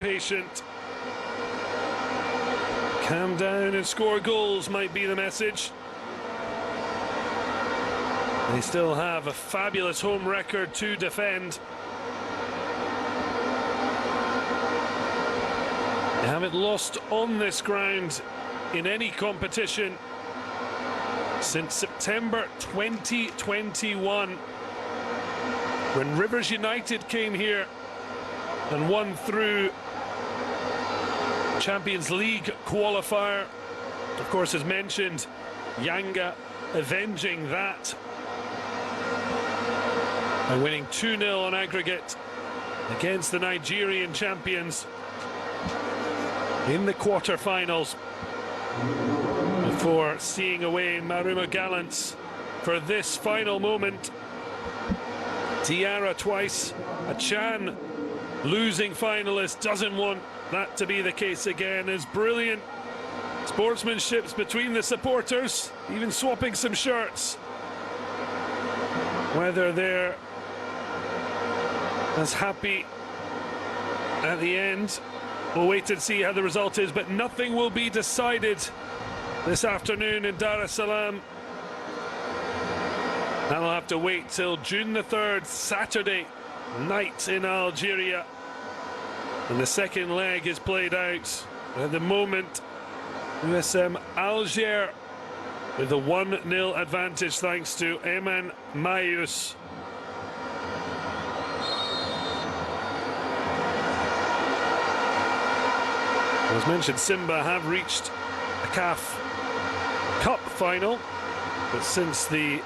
patient. Calm down and score goals might be the message. They still have a fabulous home record to defend. They haven't lost on this ground in any competition since September 2021, when Rivers United came here and won through Champions League qualifier. Of course, as mentioned, Yanga avenging that by winning 2-0 on aggregate against the Nigerian champions in the quarter-finals, before seeing away Maruma Gallants for this final moment. Tiara twice, a Chan losing finalist, doesn't want that to be the case again. As brilliant sportsmanships between the supporters, even swapping some shirts. Whether they're as happy at the end, we'll wait and see how the result is, but nothing will be decided this afternoon in Dar es Salaam. That'll have to wait till June the 3rd, Saturday night in Algeria. And the second leg is played out. At the moment, Ums Alger with a 1-0 advantage thanks to Eman Mayus. As mentioned, Simba have reached a CAF Cup final, but since the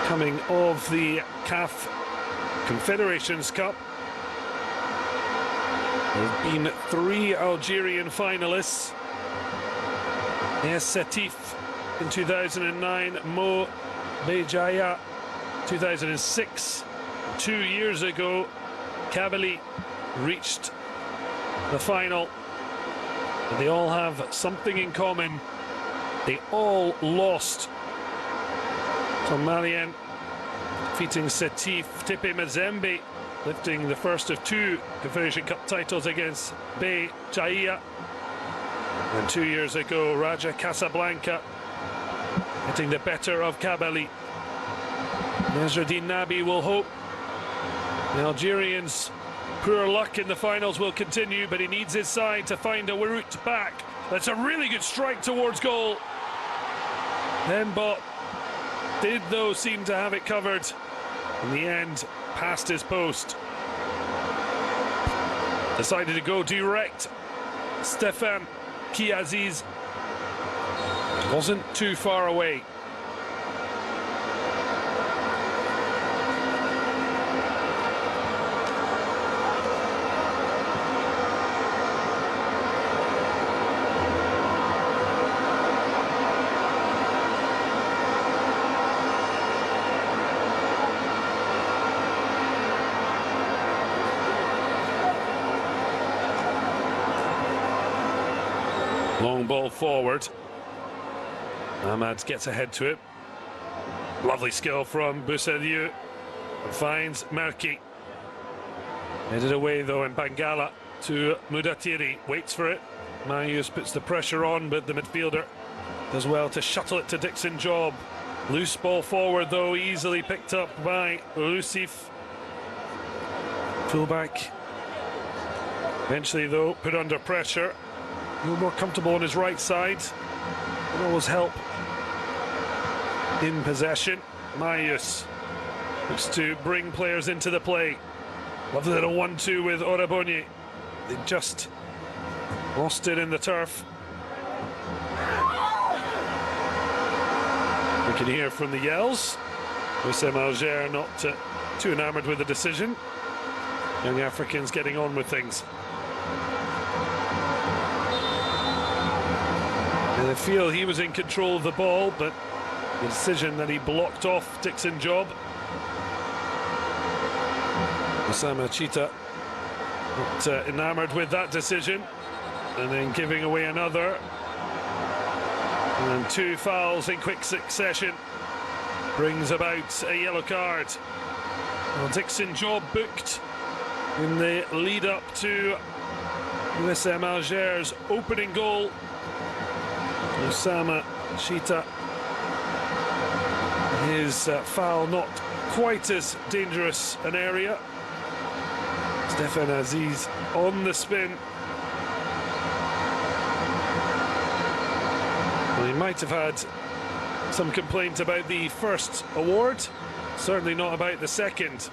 coming of the CAF Confederations Cup, there have been 3 Algerian finalists. Es Setif in 2009, Mo Bejaya 2006. 2 years ago, Kabylie reached the final. And they all have something in common. They all lost. So Malien defeating Setif, Tepe Mazembe lifting the first of 2 Confederation Cup titles against Bey Jaya. And 2 years ago, Raja Casablanca getting the better of Kabylie. Nasruddin Nabi will hope the Algerians' poor luck in the finals will continue, but he needs his side to find a route back. That's a really good strike towards goal. Denbot did, though, seem to have it covered. In the end, past his post. Decided to go direct. Stefan Kiaziz wasn't too far away. Long ball forward. Ahmad gets ahead to it. Lovely skill from Bousselieu. Finds Merki. Headed away though in Bangala to Mudatiri. Waits for it. Mayus puts the pressure on, but the midfielder does well to shuttle it to Dixon Job. Loose ball forward though, easily picked up by Lucif. Fullback. Eventually though, put under pressure. A little more comfortable on his right side. Can always help in possession. Mayus looks to bring players into the play. Lovely little 1-2 with Orabonye. They just lost it in the turf. We can hear from the yells. Ums Alger not too enamoured with the decision. Young Africans getting on with things. And I feel he was in control of the ball, but the decision that he blocked off Dixon Job. Osama Chita not enamoured with that decision, and then giving away another. And then 2 fouls in quick succession brings about a yellow card. Well, Dixon Job booked in the lead up to Ums Alger's opening goal. Osama Shita, his foul not quite as dangerous an area. Stefan Aziz on the spin. Well, he might have had some complaint about the first award, certainly not about the second.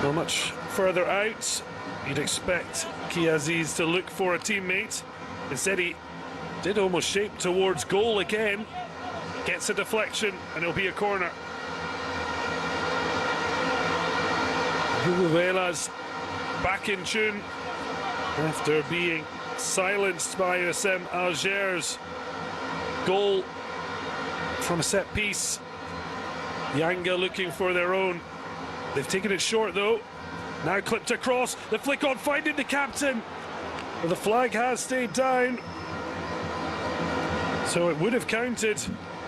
Well, much further out, you'd expect Aziz to look for a teammate. Instead, he did almost shape towards goal again. Gets a deflection, and it'll be a corner. Hugo Vela's back in tune after being silenced by Ums Alger's goal from a set piece. Yanga looking for their own. They've taken it short though. Now clipped across. The flick on, finding the captain. Well, the flag has stayed down, so it would have counted,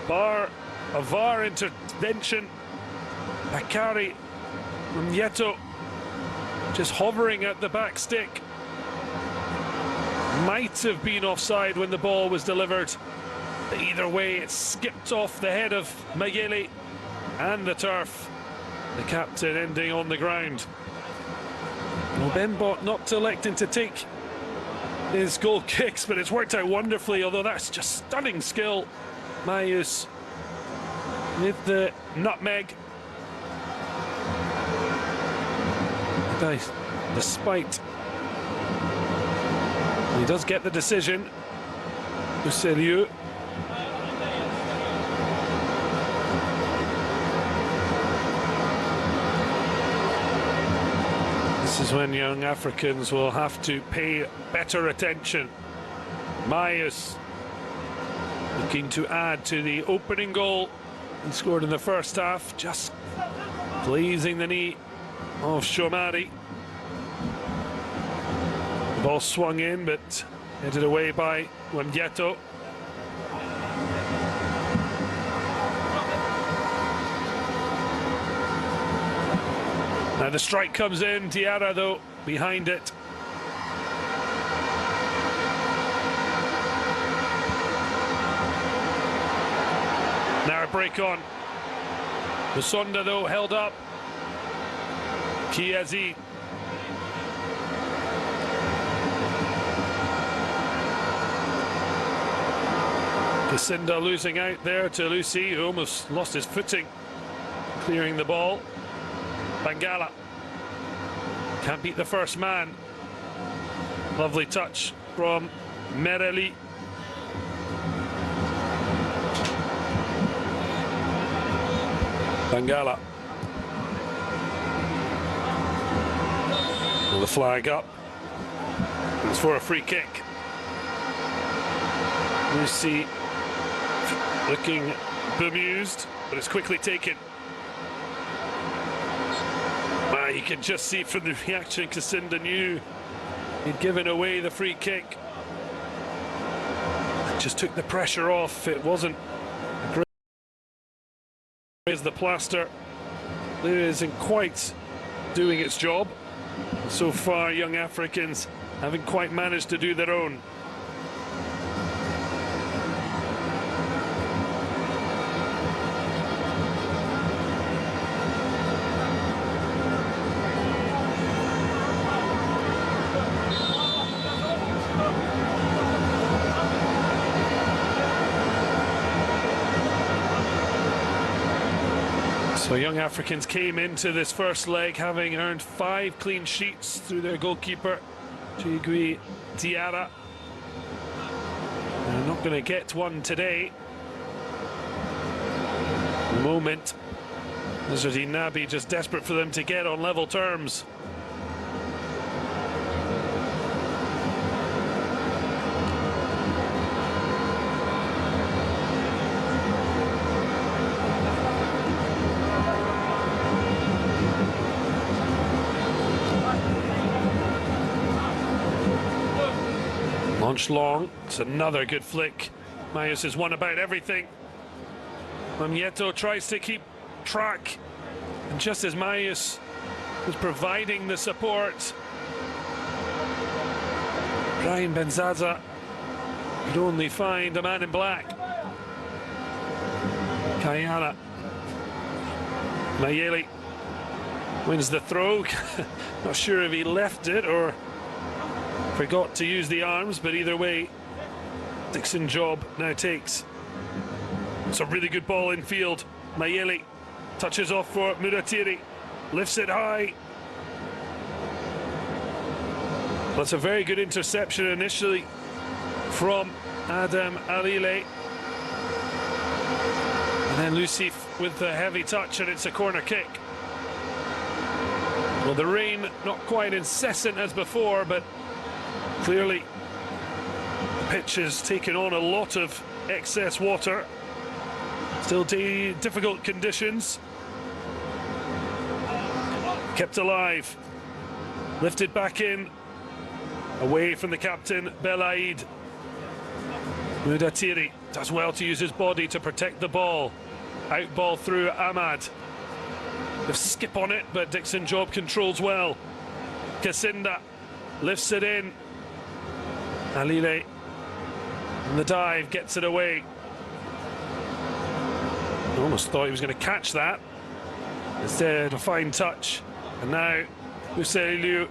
bar a VAR intervention. Bakari Mnyeto just hovering at the back stick. Might have been offside when the ball was delivered. Either way, it skipped off the head of Mayele and the turf. The captain ending on the ground. Well, Bembot not electing to take his goal kicks, but it's worked out wonderfully, although that's just stunning skill. Mayus with the nutmeg. Despite, he does get the decision. Uselieu. This is when young Africans will have to pay better attention. Mayus looking to add to the opening goal. He scored in the first half, just pleasing the knee of Shomari. The ball swung in, but headed away by Wamgeto. Now the strike comes in, Diarra though behind it. Now a break on. Musonda though held up. Kiazi. Kasinda losing out there to Lucy, who almost lost his footing clearing the ball. Bangala can't beat the first man. Lovely touch from Mereli. Bangala. Well, the flag up. It's for a free kick. Lucy looking bemused, but it's quickly taken. You can just see from the reaction, Kasinda knew he'd given away the free kick. It just took the pressure off. It wasn't a great as the plaster. It isn't quite doing its job. So far, young Africans haven't quite managed to do their own. So young Africans came into this first leg having earned 5 clean sheets through their goalkeeper, Chigui Diarra. They're not going to get one today. The moment, Nazardine Nabi just desperate for them to get on level terms. Launched long, it's another good flick. Mayus has won about everything. Mnyeto tries to keep track And just as Marius was providing the support, Brahim Benzaza could only find a man in black. Kayana. Mayele wins the throw. Not sure if he left it or forgot to use the arms, but either way, Dixon Job now takes. It's a really good ball in field. Mayele touches off for Muratiri, lifts it high. That's a very good interception initially from Adam Alile. And then Lucif with the heavy touch, and it's a corner kick. Well, the rain not quite incessant as before, but clearly the pitch has taken on a lot of excess water. Still difficult conditions. Kept alive. Lifted back in. Away from the captain, Belaid. Mudatiri does well to use his body to protect the ball. Out ball through Ahmad. A skip on it, but Dixon Job controls well. Kasinda lifts it in. Alile in the dive gets it away. Almost thought he was going to catch that. Instead, a fine touch. And now Useliu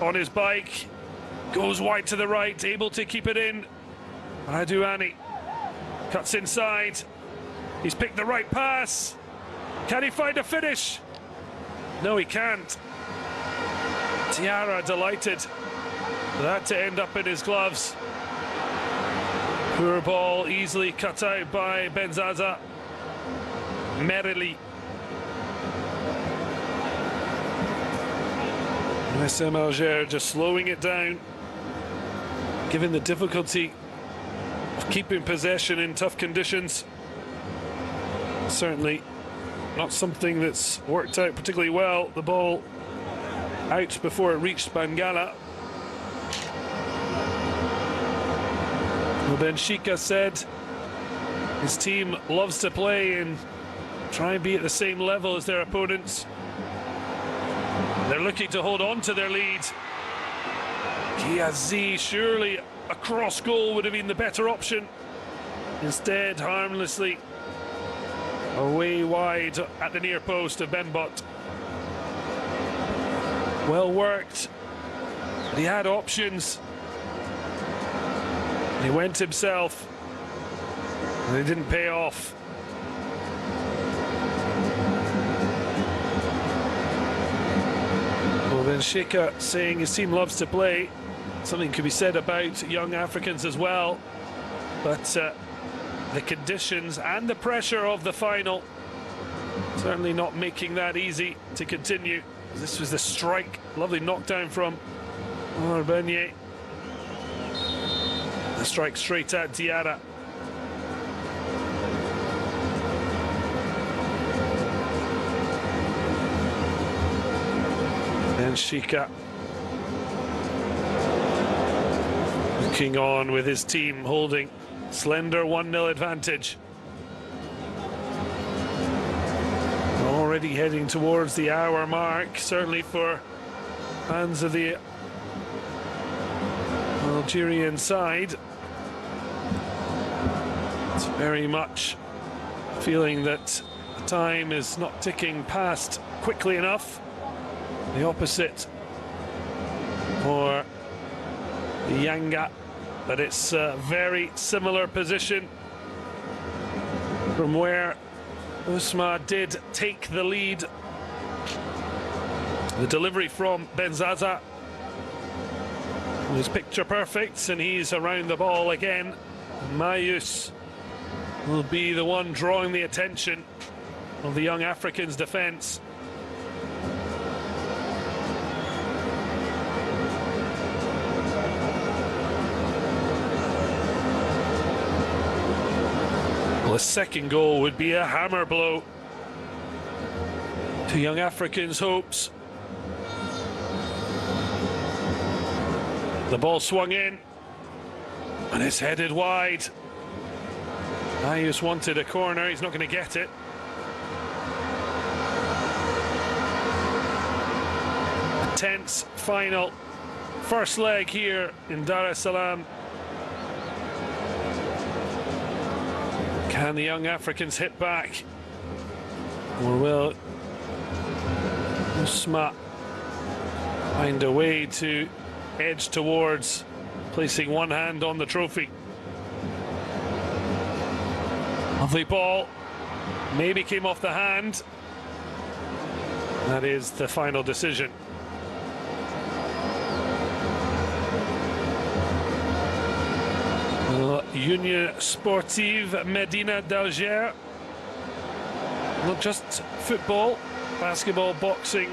on his bike goes wide to the right, able to keep it in. Raduani cuts inside. He's picked the right pass. Can he find a finish? No, he can't. Tiara delighted for that to end up in his gloves. Poor ball, easily cut out by Benzaza. Merrily. Ums Alger just slowing it down, given the difficulty of keeping possession in tough conditions. Certainly not something that's worked out particularly well. The ball out before it reached Bangala. Well, Benshika said his team loves to play and try and be at the same level as their opponents. They're looking to hold on to their lead. Kiazi, surely a cross goal would have been the better option. Instead, harmlessly away wide at the near post of Benbot. Well worked. But he had options. And he went himself. And it didn't pay off. Well, Benshika saying his team loves to play. Something could be said about young Africans as well. But the conditions and the pressure of the final certainly not making that easy to continue. This was the strike. Lovely knockdown from Benye. The strike straight at Diarra. And Shika looking on with his team holding slender 1-0 advantage. Already heading towards the hour mark, certainly for fans of the Algerian side. It's very much feeling that the time is not ticking past quickly enough. The opposite for the Yanga, but it's a very similar position from where Usma did take the lead. The delivery from Benzaza was picture perfect, and he's around the ball again. Mayus will be the one drawing the attention of the young Africans' defence. Well, a second goal would be a hammer blow to young Africans' hopes. The ball swung in, and it's headed wide. Ayus wanted a corner, he's not going to get it. intense final. First leg here in Dar es Salaam. Can the young Africans hit back? Or will Usma find a way to edge towards placing one hand on the trophy? Lovely ball. Maybe came off the hand. That is the final decision. Union Sportive Medina d'Alger. Not just football, basketball, boxing,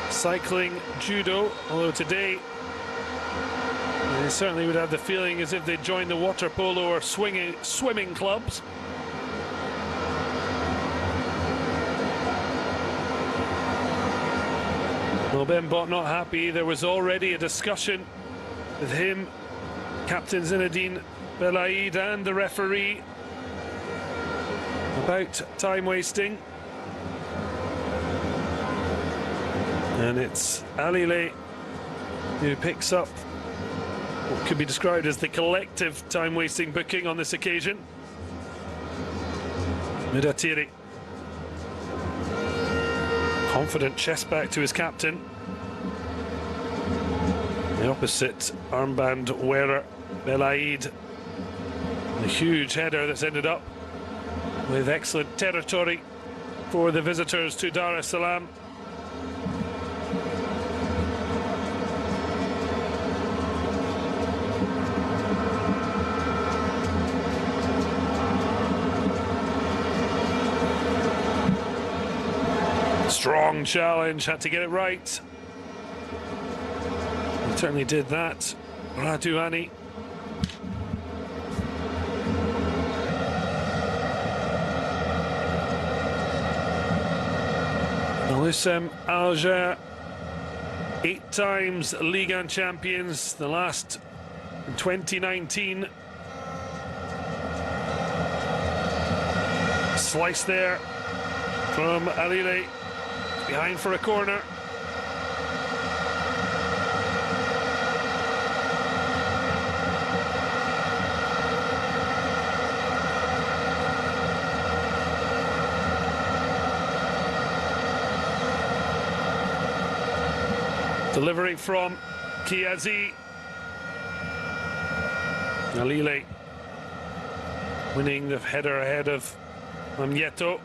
cycling, judo, although today they certainly would have the feeling as if they joined the water polo or swimming clubs. Well, Ben Bot not happy. There was already a discussion with him, Captain Zinedine Belaid, and the referee about time wasting. And it's Alile who picks up what could be described as the collective time wasting booking on this occasion. Mudatiri. Confident chest back to his captain. The opposite armband wearer, Belaid. A huge header that's ended up with excellent territory for the visitors to Dar es Salaam. Strong challenge, had to get it right. He certainly did that. Raduani. Ums Alger, 8 times Ligue 1 champions, the last in 2019. Slice there from Alile, behind for a corner. Delivery from Kiazi. Alile winning the header ahead of Mamieto.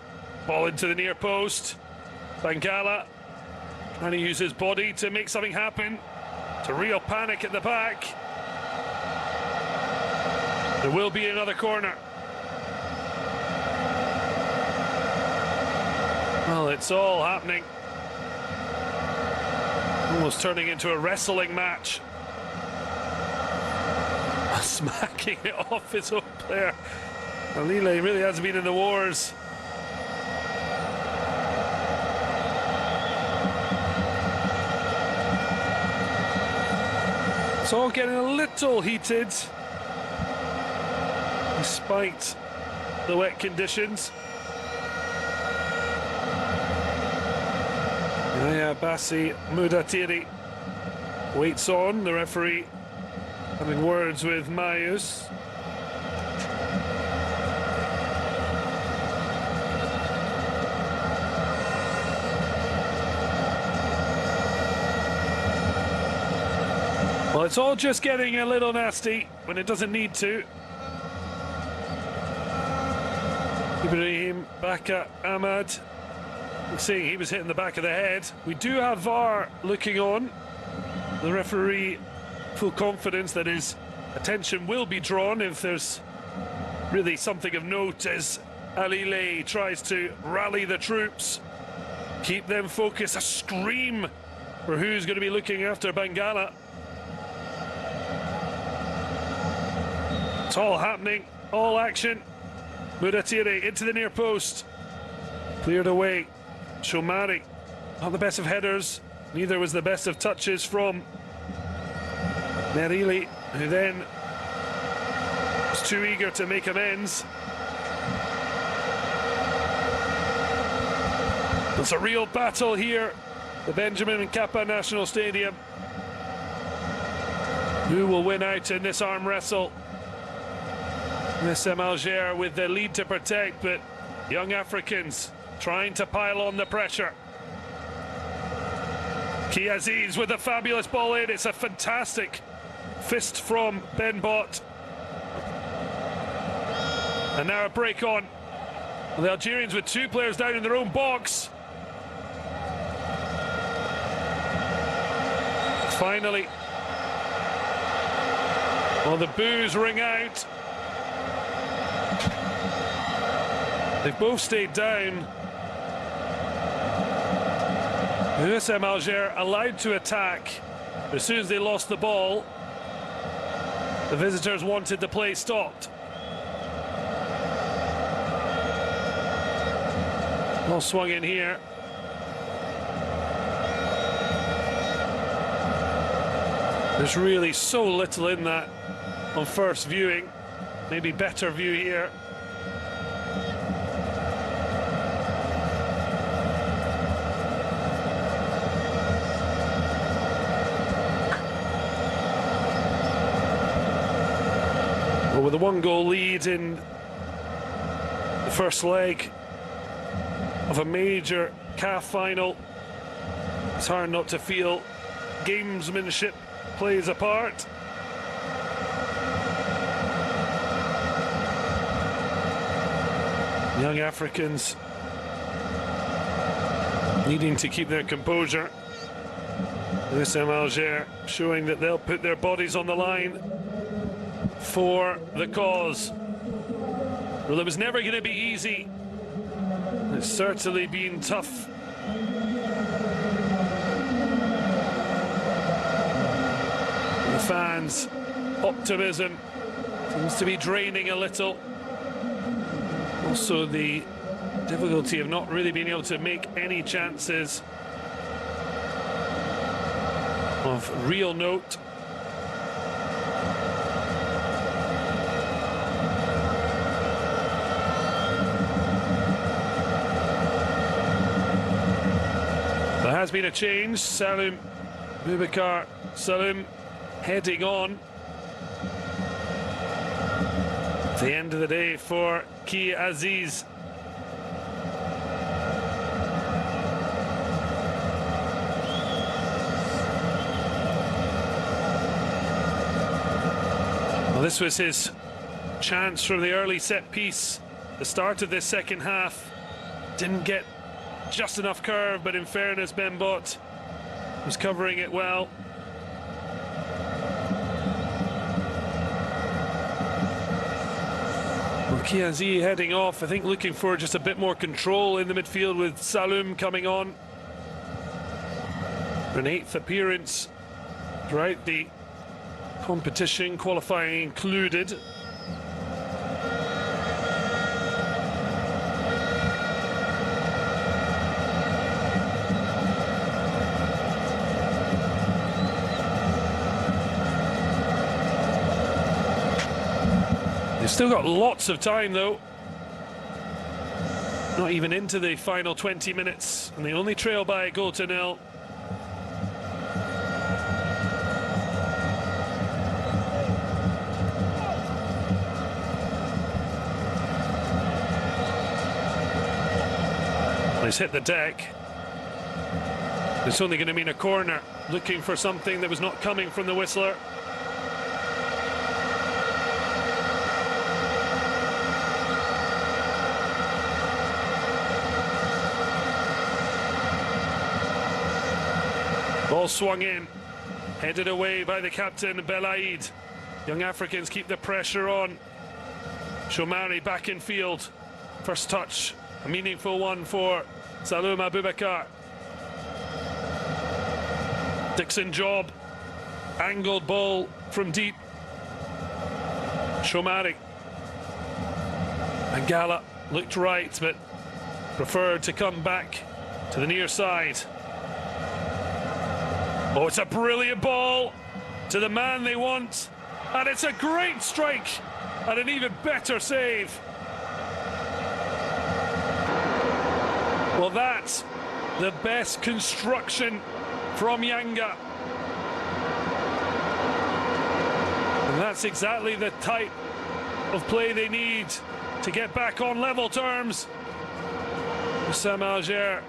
Ball into the near post. Bangala trying to use his body to make something happen. It's a real panic at the back. There will be another corner. Well, it's all happening. Almost turning into a wrestling match. Smacking it off his own player. Alile really has been in the wars. It's all getting a little heated, despite the wet conditions. Bassi Mudatiri waits on, the referee having words with Mayus. Well, it's all just getting a little nasty when it doesn't need to. Ibrahim Baka Ahmad. See, he was hitting the back of the head. We do have VAR looking on. The referee, full confidence that his attention will be drawn if there's really something of note, as Alile tries to rally the troops, keep them focused. A scream for who's going to be looking after Bangala. It's all happening, all action. Mudatiri into the near post. Cleared away. Shomari, not the best of headers, neither was the best of touches from Merili, who then was too eager to make amends. It's a real battle here the Benjamin Mkapa National Stadium. Who will win out in this arm wrestle? Ums Alger with the lead to protect, but young Africans trying to pile on the pressure. Aziz with a fabulous ball in. It's a fantastic fist from Ben Bot. And now a break on. The Algerians with two players down in their own box. Finally. Well, the boos ring out. They've both stayed down. Ums Alger allowed to attack. As soon as they lost the ball, the visitors wanted the play stopped. Ball swung in here. There's really so little in that on first viewing. Maybe better view here. Well, with a one-goal lead in the first leg of a major CAF final, it's hard not to feel gamesmanship plays a part. Young Africans needing to keep their composure. Ums Alger showing that they'll put their bodies on the line for the cause. Well, it was never going to be easy. It's certainly been tough. The fans' optimism seems to be draining a little. Also the difficulty of not really being able to make any chances of real note. There has been a change. Salim Boubacar Salim heading on. At the end of the day for Aziz. Well, this was his chance from the early set piece. The start of this second half didn't get just enough curve, but in fairness, Ben Bot was covering it well. Well, Aziz heading off, I think looking for just a bit more control in the midfield with Salim coming on. For an 8th appearance throughout the competition, qualifying included. They've still got lots of time though. Not even into the final 20 minutes, and they only trail by a goal to nil. He's hit the deck. It's only going to mean a corner, looking for something that was not coming from the whistler. Ball swung in, headed away by the captain Belaid. Young Africans keep the pressure on. Shomari back in field. First touch, a meaningful one for Salim Abubakar. Dixon Job, angled ball from deep. Shomari. Angala looked right, but preferred to come back to the near side. Oh, it's a brilliant ball to the man they want, and it's a great strike and an even better save. Well, that the best construction from Yanga. And that's exactly the type of play they need to get back on level terms. Ums Alger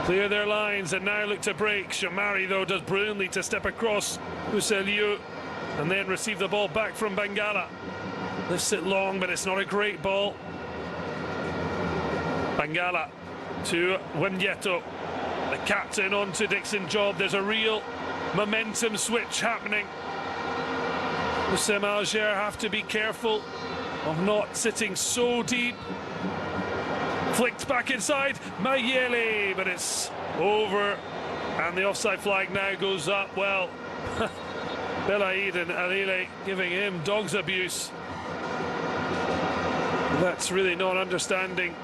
clear their lines and now look to break. Shamari, though, does brilliantly to step across Ums Alger and then receive the ball back from Bangala. Lifts it long, but it's not a great ball. Bangala to Wendieto, the captain, on to Dixon Job. There's a real momentum switch happening. Ums Alger have to be careful of not sitting so deep. Flicked back inside, Mayele, but it's over, and the offside flag now goes up. Well, Belaid and Alile giving him dog's abuse. That's really not understanding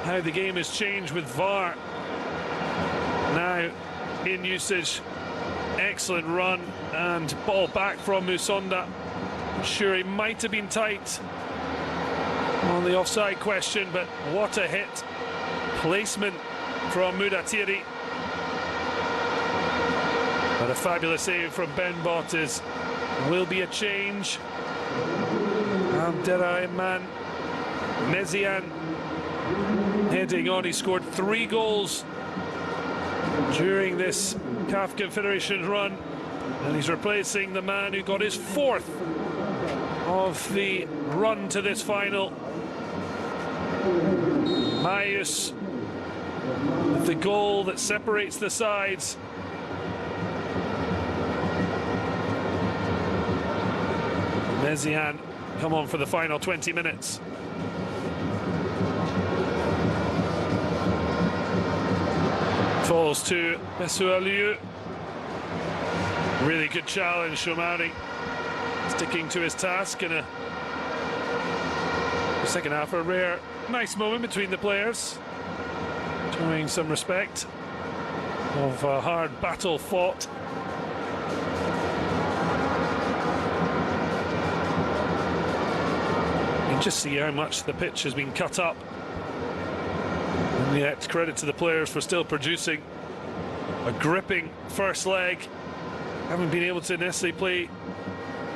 how the game has changed with VAR now in usage. Excellent run and ball back from Musonda. Sure, he might have been tight on the offside question, but what a hit. Placement from Mudatiri. But a fabulous save from Ben Bottas. Will be a change. Abderrahman Mezian heading on. He scored 3 goals during this CAF Confederation run, and he's replacing the man who got his 4th of the run to this final. Mayus with the goal that separates the sides. Mezian come on for the final 20 minutes. Falls to Mesualiu. Really good challenge, Shomari. Sticking to his task in the second half. A rare, nice moment between the players, showing some respect of a hard battle fought. You can just see how much the pitch has been cut up. And yet, credit to the players for still producing a gripping first leg. Haven't been able to necessarily play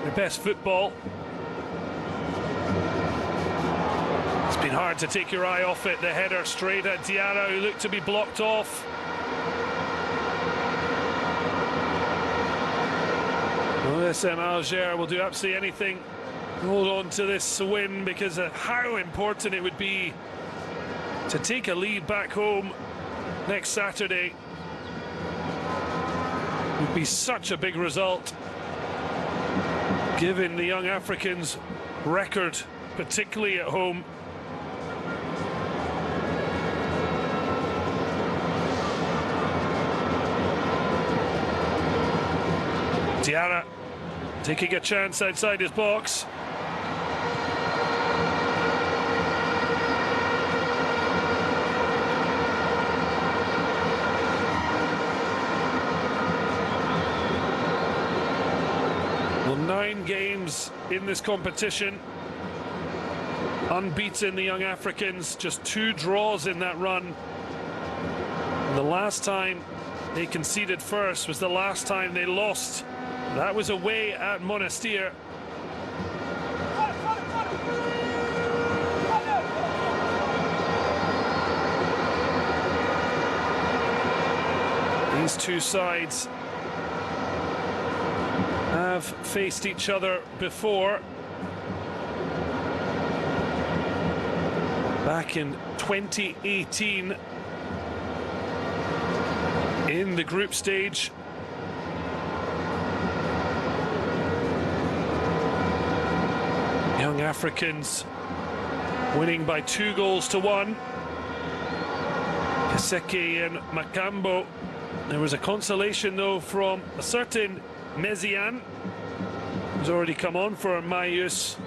their best football. It's been hard to take your eye off it. The header straight at Diarra, who looked to be blocked off. Ums Alger will do absolutely anything to hold on to this win, because of how important it would be to take a lead back home next Saturday. It would be such a big result, given the young Africans' record, particularly at home. Diarra taking a chance outside his box. Well, 9 games in this competition. Unbeaten, the young Africans, just 2 draws in that run. And the last time they conceded first was the last time they lost. That was away at Monastir. These two sides have faced each other before. Back in 2018 in the group stage. Young Africans winning by 2-1. Kaseke and Makambo. There was a consolation though from a certain Mezian, who's already come on for Mayus.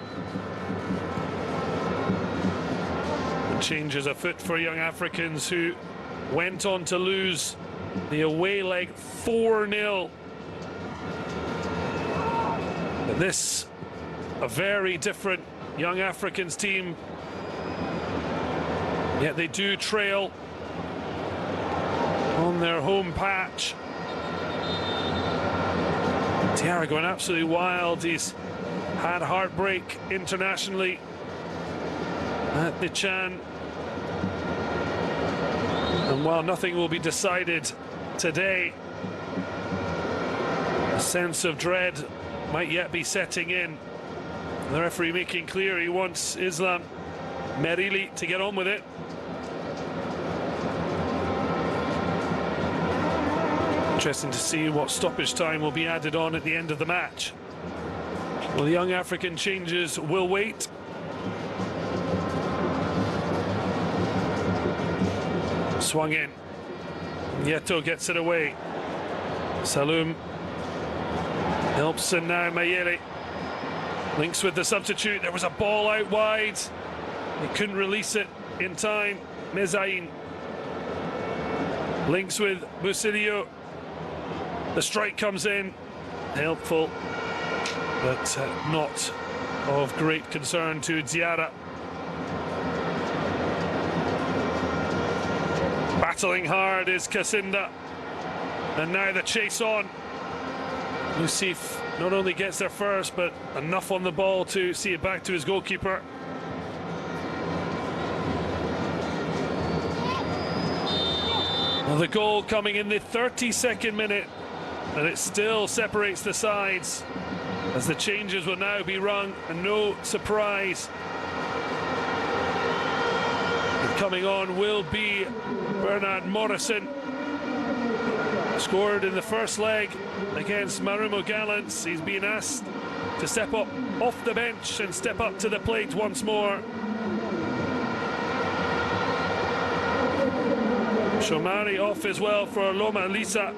Changes afoot for young Africans, who went on to lose the away leg 4-0. But this, a very different young Africans team, yet they do trail on their home patch. Diarra going absolutely wild. He's had heartbreak internationally at the Chan. And while nothing will be decided today, a sense of dread might yet be setting in. The referee making clear he wants Islam Merili to get on with it. Interesting to see what stoppage time will be added on at the end of the match. Well, the young African changes will wait. Swung in. Yeto gets it away. Saloum helps, and now Mayele links with the substitute. There was a ball out wide. He couldn't release it in time. Mezain links with Busilio. The strike comes in. Helpful, but not of great concern to Diarra. Battling hard is Kasinda. And now the chase on. Lucif not only gets there first, but enough on the ball to see it back to his goalkeeper. Well, the goal coming in the 32nd minute, and it still separates the sides as the changes will now be rung, and no surprise. And coming on will be Bernard Morrison. Scored in the first leg against Marumo Gallants. He's been asked to step up off the bench and step up to the plate once more. Shomari off as well for Loma Lisa.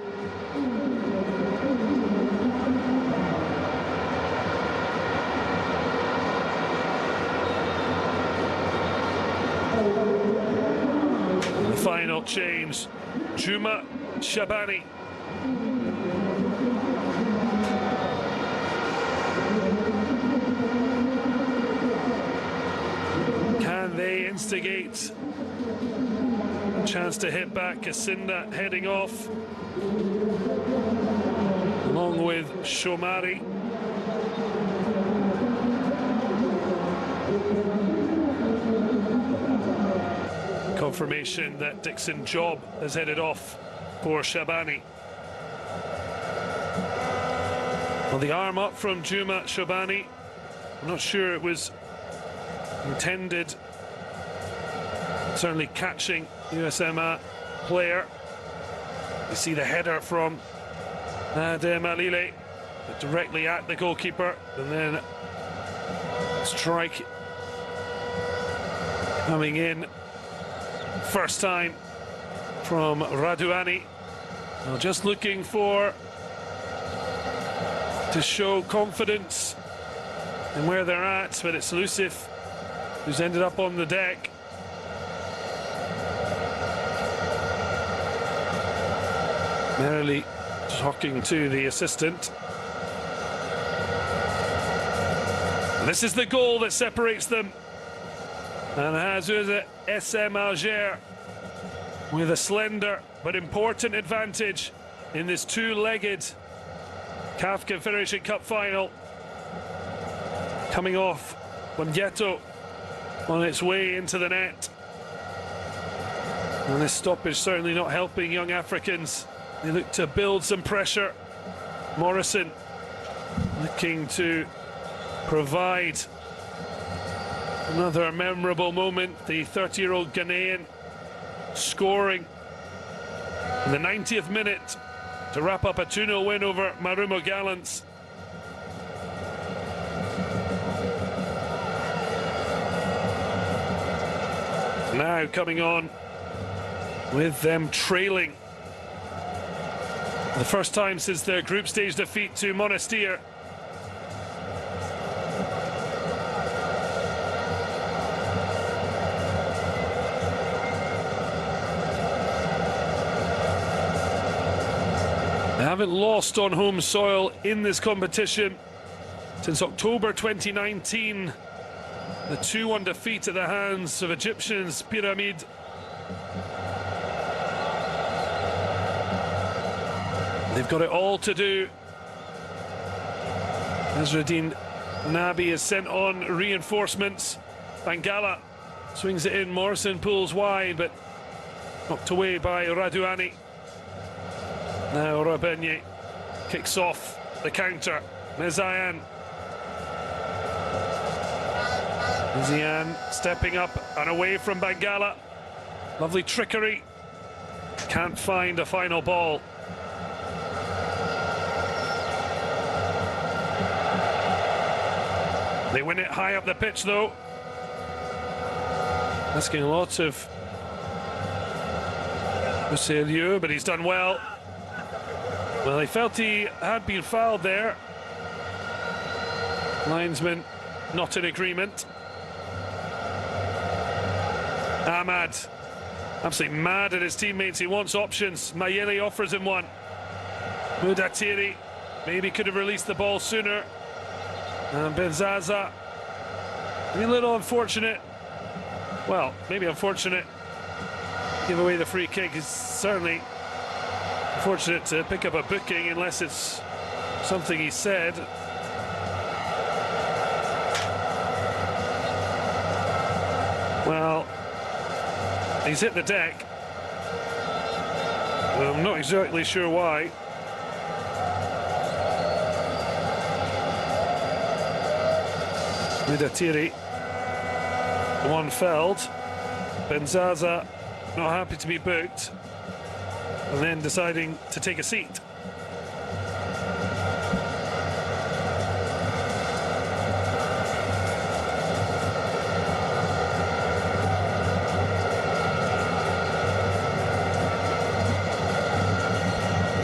The final change, Juma Shabani. Can they instigate a chance to hit back? Kasinda heading off along with Shomari. Confirmation that Dixon Job has headed off for Shabani. Well, the arm up from Juma Shabani. I'm not sure it was intended. Certainly catching USMA player. You see the header from Adem Alile directly at the goalkeeper, and then strike coming in first time from Radouani. Well, just looking to show confidence in where they're at, but it's Lucif who's ended up on the deck. Merrily talking to the assistant. This is the goal that separates them, and has SM Alger with a slender but important advantage in this two-legged CAF Confederation Cup final. Coming off Wangeto on its way into the net. And this stoppage certainly not helping young Africans. They look to build some pressure. Morrison looking to provide another memorable moment. The 30-year-old Ghanaian scoring in the 90th minute to wrap up a 2-0 win over Marumo Gallants. Now coming on with them trailing. The first time since their group stage defeat to Monastir. They haven't lost on home soil in this competition since October 2019. The 2-1 defeat at the hands of Egyptians Pyramid. They've got it all to do. Nasruddin Nabi is sent on reinforcements. Bangala swings it in. Morrison pulls wide, but knocked away by Radouani. Now Rabenye kicks off the counter. Mezayan. Mezayan stepping up and away from Bangala. Lovely trickery. Can't find a final ball. They win it high up the pitch, though. Asking lots of Ums Alger, but he's done well. Well, he felt he had been fouled there. Linesman not in agreement. Ahmad, absolutely mad at his teammates. He wants options. Mayele offers him one. Mudatiri maybe could have released the ball sooner. And Benzaza, a little unfortunate. Well, maybe unfortunate. Give away the free kick is certainly unfortunate to pick up a booking unless it's something he said. Well, he's hit the deck. I'm not exactly sure why. Mudatiri, one felled. Benzaza not happy to be booked, and then deciding to take a seat.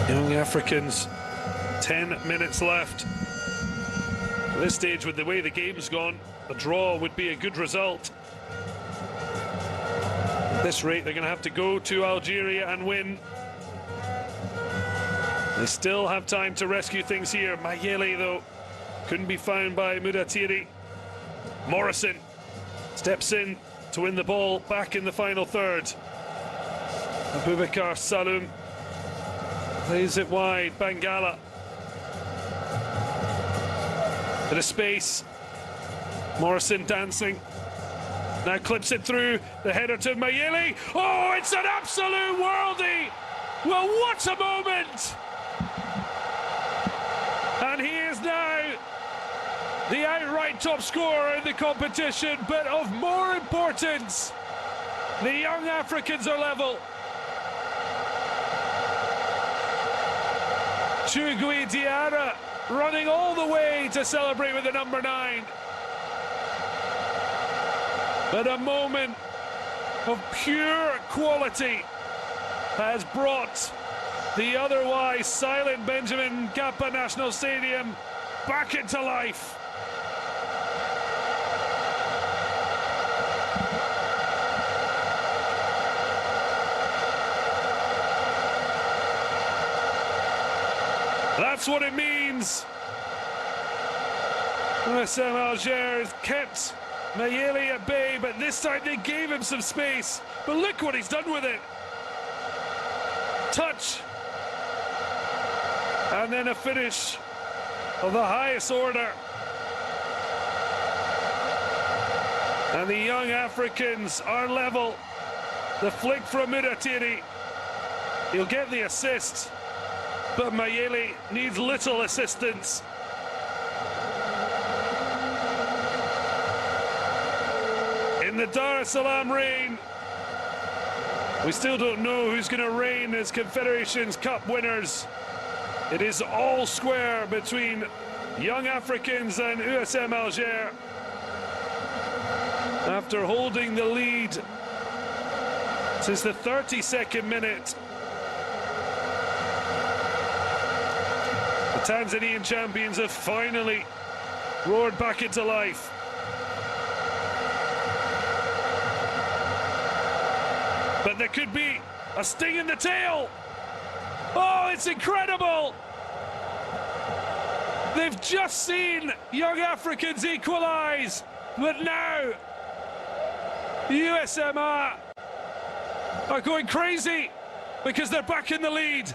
Young Africans, 10 minutes left. At this stage, with the way the game's gone, a draw would be a good result. At this rate, they're going to have to go to Algeria and win. They still have time to rescue things here. Mayele, though, couldn't be found by Mudatiri. Morrison steps in to win the ball back in the final third. Abubakar Saloum plays it wide. Bangala. Bit of space. Morrison dancing. Now clips it through. The header to Mayele. Oh, it's an absolute worldie! Well, what a moment! And he is now the outright top scorer in the competition, but of more importance, the young Africans are level. Chugui Diarra running all the way to celebrate with the number 9. But a moment of pure quality has brought the otherwise silent Benjamin Mkapa National Stadium back into life. That's what it means. Ums Alger has kept Mayele at bay, but this time they gave him some space. But look what he's done with it. Touch. And then a finish of the highest order. And the young Africans are level. The flick from Mudatiri. He'll get the assist, but Mayele needs little assistance. In the Dar es Salaam rain, we still don't know who's going to reign as Confederations Cup winners. It is all square between young Africans and Ums Alger. After holding the lead since the 32nd minute, the Tanzanian champions have finally roared back into life. But there could be a sting in the tail. Oh, it's incredible! They've just seen young Africans equalise, but now USMR are going crazy because they're back in the lead.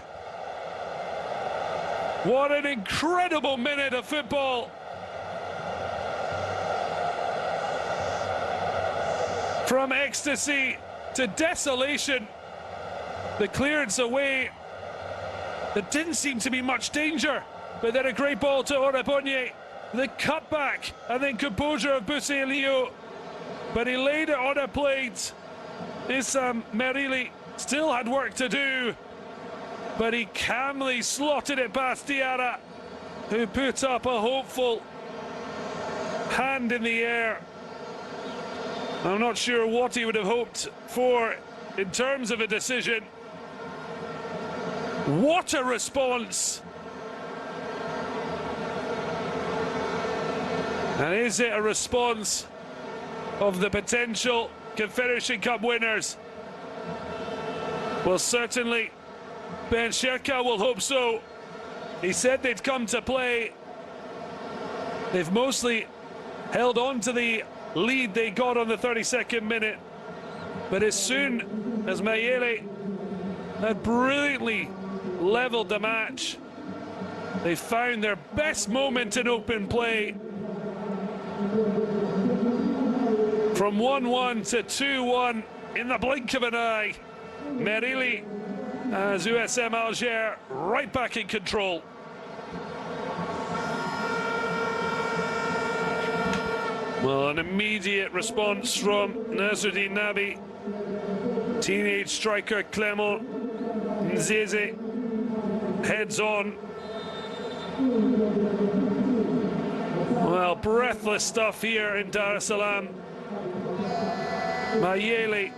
What an incredible minute of football. From ecstasy to desolation, the clearance away. There didn't seem to be much danger, but then a great ball to Orabonye, the cutback, and then composure of Busailio. But he laid it on a plate. Issam Merili still had work to do, but he calmly slotted it past Diarra, who put up a hopeful hand in the air. I'm not sure what he would have hoped for in terms of a decision. What a response! And is it a response of the potential Confederation Cup winners? Well, certainly Ben Sherka will hope so. He said they'd come to play. They've mostly held on to the lead they got on the 32nd minute. But as soon as Mayele had brilliantly levelled the match, they found their best moment in open play. From 1-1 to 2-1 in the blink of an eye. Merili as Ums Alger right back in control. Well, an immediate response from Nasruddin Nabi. Teenage striker Clement Nzeze heads on. Well, breathless stuff here in Dar es Salaam. Mayele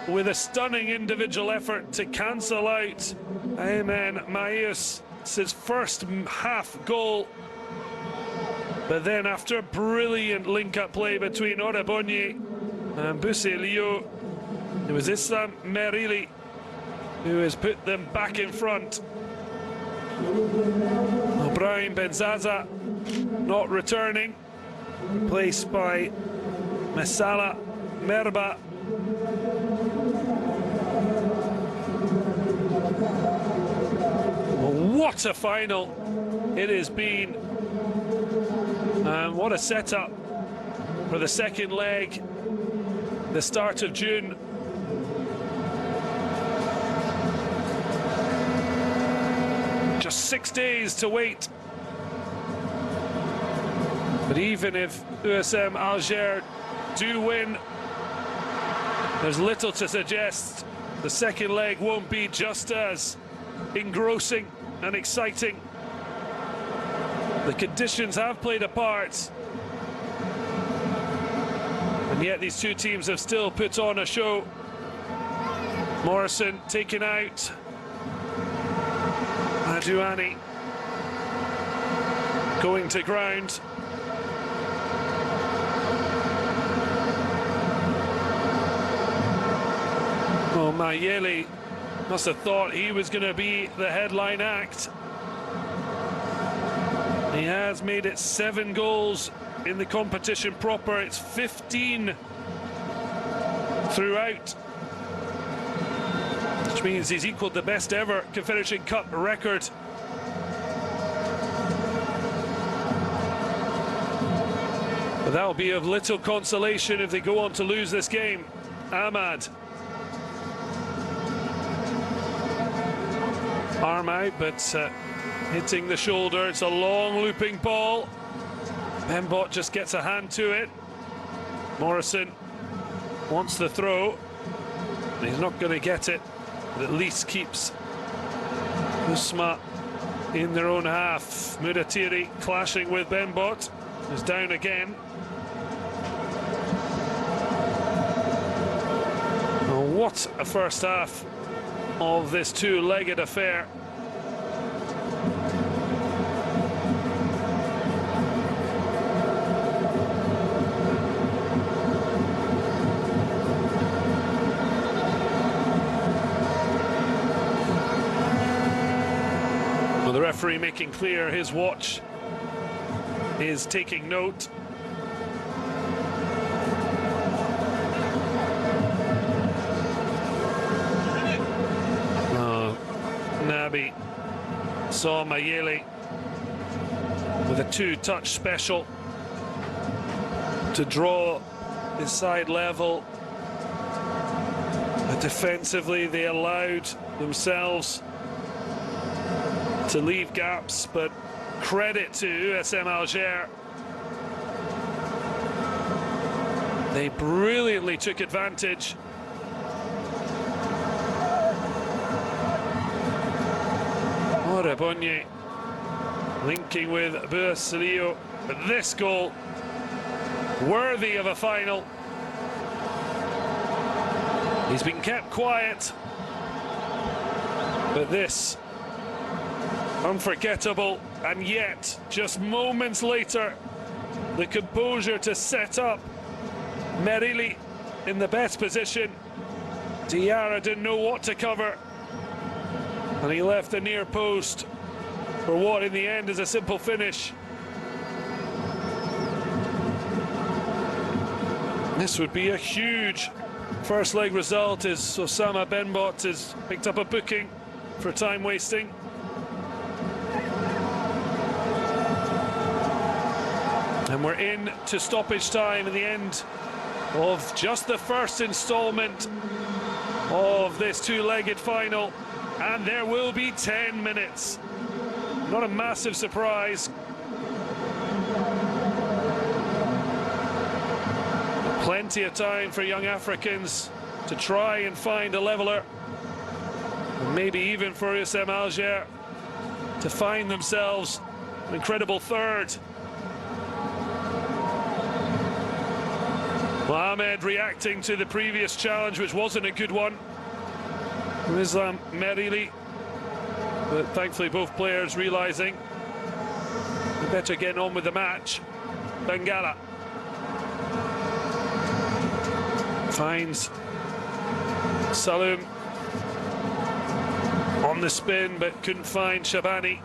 with a stunning individual effort to cancel out Ayman Mayus' first half goal. But then after a brilliant link-up play between Orabonye and Busailio, it was Issam Merili who has put them back in front. Ibrahim Benzaza not returning, replaced by Mesala Merba. Well, what a final it has been. And what a setup for the second leg, the start of June. Just 6 days to wait. But even if Ums Alger do win, there's little to suggest the second leg won't be just as engrossing and exciting. The conditions have played a part, and yet these two teams have still put on a show. Morrison taken out. Adouani going to ground. Well, Mayele must have thought he was going to be the headline act. He has made it 7 goals in the competition proper. It's 15 throughout, which means he's equalled the best ever Confederation Cup record. But that'll be of little consolation if they go on to lose this game. Ahmad. Arm out, but hitting the shoulder. It's a long looping ball. Bembot just gets a hand to it. Morrison wants the throw. He's not going to get it, but at least keeps Usma in their own half. Mudatiri clashing with Bembot. Is down again. Oh, what a first half of this two-legged affair. Well, the referee making clear his watch is taking note. Nabi saw Mayele with a two-touch special to draw his side level. But defensively, they allowed themselves to leave gaps, but credit to Ums Alger. They brilliantly took advantage. Bonye linking with Bursalio. But this goal, worthy of a final. He's been kept quiet, but this, unforgettable. And yet, just moments later, the composure to set up Merili in the best position. Diarra didn't know what to cover, and he left the near post for what in the end is a simple finish. This would be a huge first leg result, as Osama Benbot has picked up a booking for time wasting. And we're in to stoppage time in the end of just the first instalment of this two-legged final. And there will be 10 minutes. Not a massive surprise. Plenty of time for young Africans to try and find a leveller. And maybe even for Ums Alger to find themselves an incredible third. Mohamed reacting to the previous challenge, which wasn't a good one. Islam Merili, but thankfully both players realising they better get on with the match. Bengala finds Saloum on the spin, but couldn't find Shabani.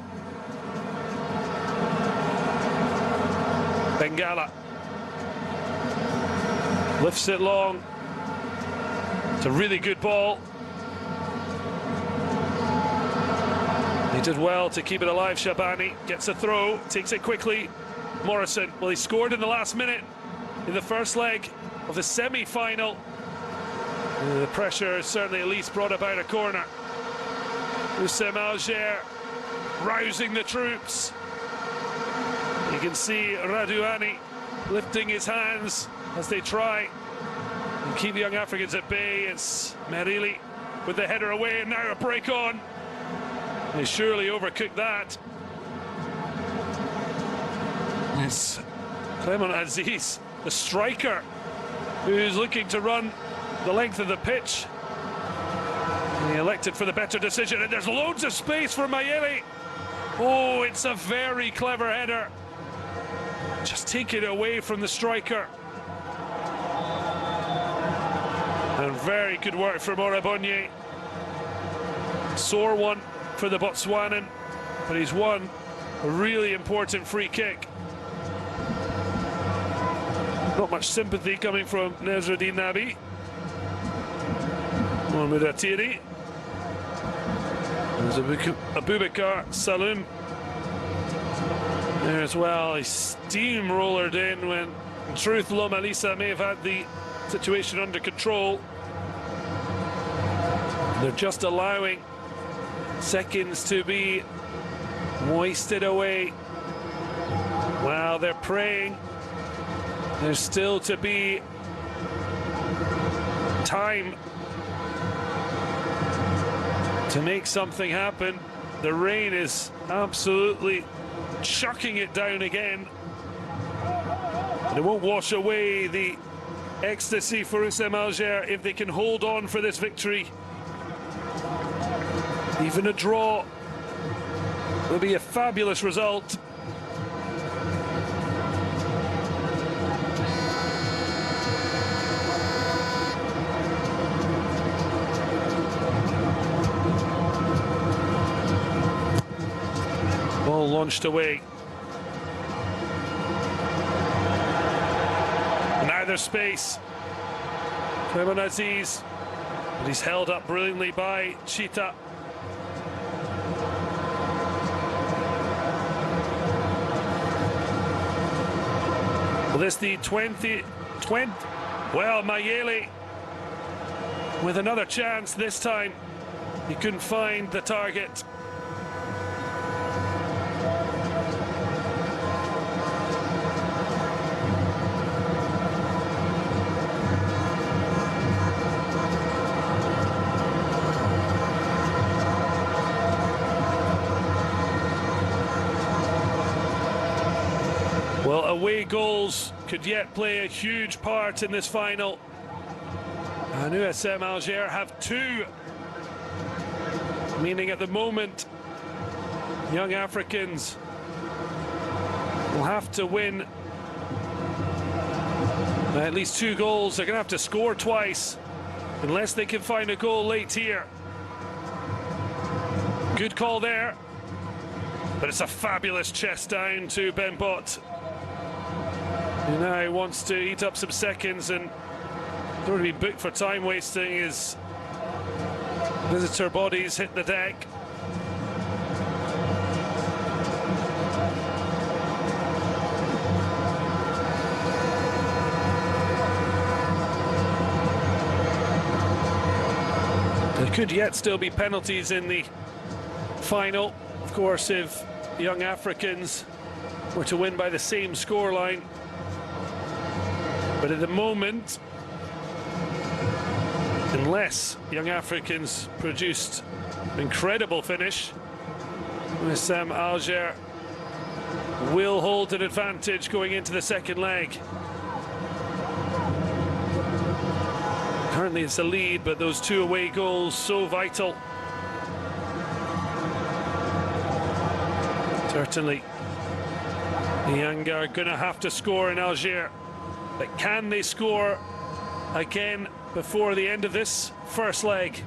Bengala lifts it long. It's a really good ball. He did well to keep it alive. Shabani gets a throw, takes it quickly. Morrison, well, he scored in the last minute in the first leg of the semi-final. The pressure certainly at least brought about a corner. Ums Alger rousing the troops. You can see Radouani lifting his hands as they try and keep the young Africans at bay. It's Merili with the header away, and now a break on. They surely overcooked that. It's Clement Aziz, the striker, who's looking to run the length of the pitch. And he elected for the better decision, and there's loads of space for Mayele. Oh, it's a very clever header. Just take it away from the striker. And very good work from Bonye. Sore one for the Botswanan, but he's won a really important free kick. Not much sympathy coming from Nezruddin Nabi. Mohamed Atiri. There's Abubakar Saloum there as well. He steamrollered in when, in truth, Lom Alisa may have had the situation under control. They're just allowing seconds to be wasted away while they're praying. There's still to be time to make something happen. The rain is absolutely chucking it down again. And it won't wash away the ecstasy for Ums Alger if they can hold on for this victory. Even a draw will be a fabulous result. Ball launched away. Now there's space. Clement Aziz, but he's held up brilliantly by Chita. Well, this the 20. Well, Mayele with another chance this time. He couldn't find the target. Well, away goals could yet play a huge part in this final. And Ums Alger have two, meaning at the moment, young Africans will have to win at least 2 goals. They're going to have to score twice, unless they can find a goal late here. Good call there, but it's a fabulous chest down to Bembot, who now wants to eat up some seconds and don't want to be booked for time wasting as visitor bodies hit the deck. There could yet still be penalties in the final, of course, if young Africans were to win by the same scoreline. But at the moment, unless young Africans produced an incredible finish, Ums Alger will hold an advantage going into the second leg. Currently it's a lead, but those 2 away goals so vital. Certainly the Yanga are going to have to score in Alger, but can they score again before the end of this first leg?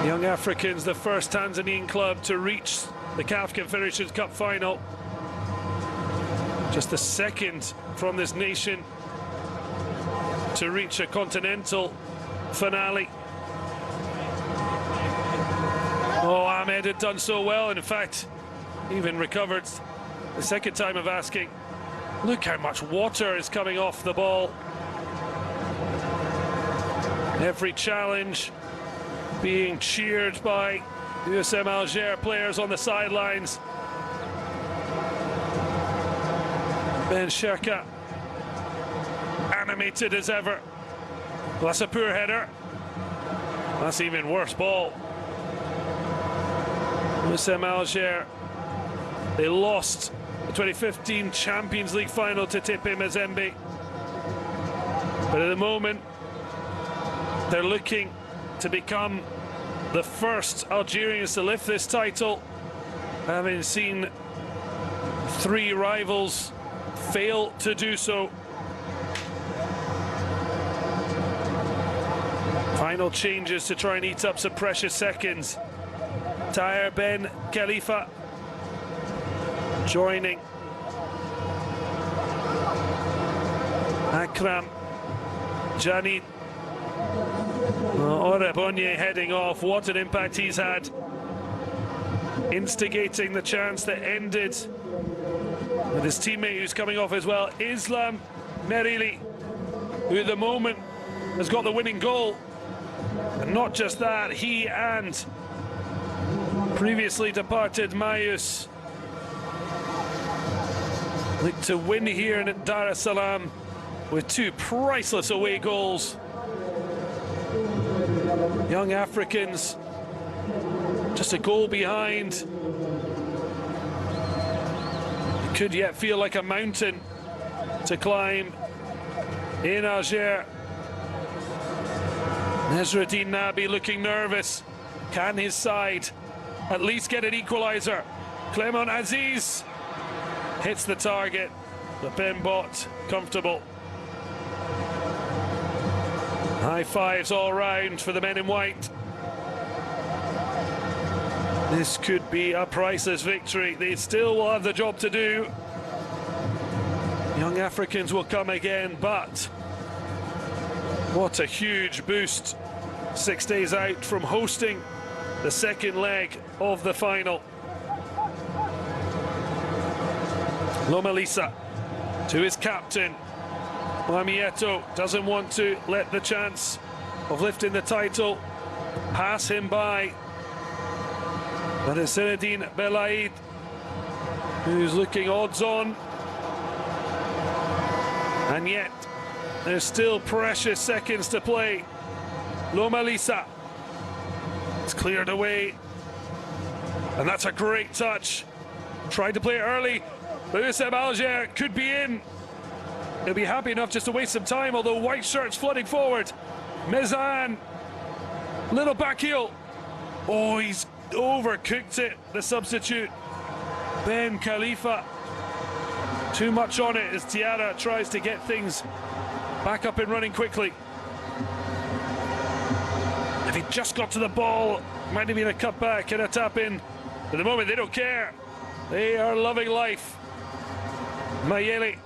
Young Africans, the first Tanzanian club to reach the CAF Confederations Cup final. Just the second from this nation to reach a continental finale. Oh, Ahmed had done so well, and in fact, even recovered the second time of asking. Look how much water is coming off the ball. Every challenge being cheered by Ums Alger players on the sidelines. Ben Sherka, animated as ever. Well, that's a poor header. That's even worse ball. Ums Alger, they lost the 2015 Champions League final to TP Mazembe. But at the moment, they're looking to become the first Algerians to lift this title, having seen 3 rivals fail to do so. Final changes to try and eat up some precious seconds. Tahir Ben Khalifa joining Akram Janit. Orebonye heading off. What an impact he's had, instigating the chance that ended with his teammate who's coming off as well, Islam Merili, who at the moment has got the winning goal. And not just that, he and previously departed Mayus look to win here in Dar es Salaam with 2 priceless away goals. Young Africans just a goal behind. It could yet feel like a mountain to climb in Alger. Nasruddin Nabi looking nervous. Can his side at least get an equaliser? Clement Aziz hits the target, but Bembot comfortable. High fives all round for the men in white. This could be a priceless victory. They still will have the job to do. Young Africans will come again, but what a huge boost. 6 days out from hosting the second leg of the final. Lomalisa to his captain. Mamieto doesn't want to let the chance of lifting the title pass him by. But it's Zinedine Belaid who's looking odds on. And yet, there's still precious seconds to play. Lomalisa. It's cleared away. And that's a great touch. Tried to play it early. Ums Alger could be in. He'll be happy enough just to waste some time, although white shirts flooding forward. Mezan. Little back heel. Oh, he's overcooked it, the substitute. Ben Khalifa. Too much on it as Tiara tries to get things back up and running quickly. If he just got to the ball, might have been a cutback and a tap in. At the moment, they don't care. They are loving life. Mayele